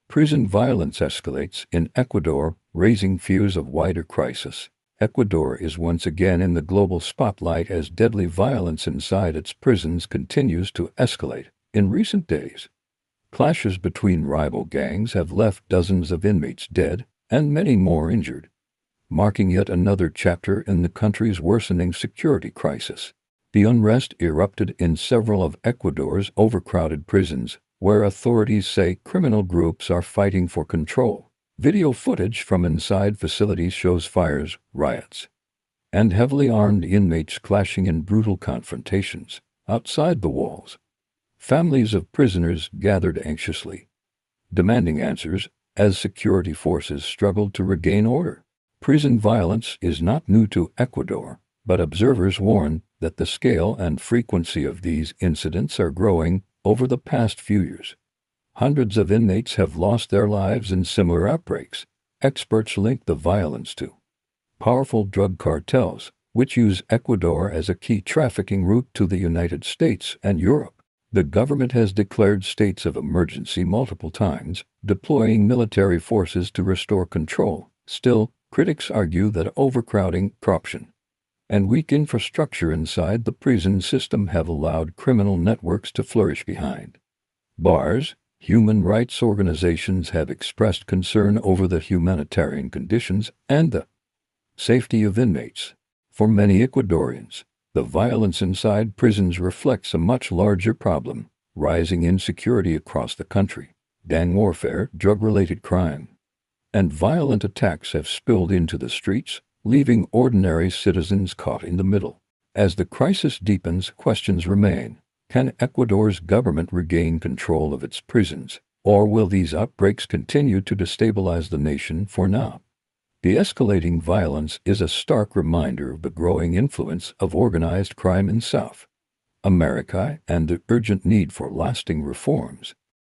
Prison violence escalates in Ecuador, raising fears of wider crisis. Ecuador is once again in the global spotlight as deadly violence inside its prisons continues to escalate. In recent days, clashes between rival gangs have left dozens of inmates dead and many more injured, marking yet another chapter in the country's worsening security crisis. The unrest erupted in several of Ecuador's overcrowded prisons, where authorities say criminal groups are fighting for control. Video footage from inside facilities shows fires, riots, and heavily armed inmates clashing in brutal confrontations. Outside the walls, families of prisoners gathered anxiously, demanding answers as security forces struggled to regain order. Prison violence is not new to Ecuador, but observers warn that the scale and frequency of these incidents are growing over the past few years. Hundreds of inmates have lost their lives in similar outbreaks. Experts link the violence to powerful drug cartels, which use Ecuador as a key trafficking route to the United States and Europe. The government has declared states of emergency multiple times, deploying military forces to restore control. Still, critics argue that overcrowding, corruption, and weak infrastructure inside the prison system have allowed criminal networks to flourish behind bars. Human rights organizations have expressed concern over the humanitarian conditions and the safety of inmates. For many Ecuadorians, the violence inside prisons reflects a much larger problem: rising insecurity across the country. Gang warfare, drug-related crime, and violent attacks have spilled into the streets, leaving ordinary citizens caught in the middle. As the crisis deepens, questions remain. Can Ecuador's government regain control of its prisons, or will these outbreaks continue to destabilize the nation for now? The escalating violence is a stark reminder of the growing influence of organized crime in South America and the urgent need for lasting reforms.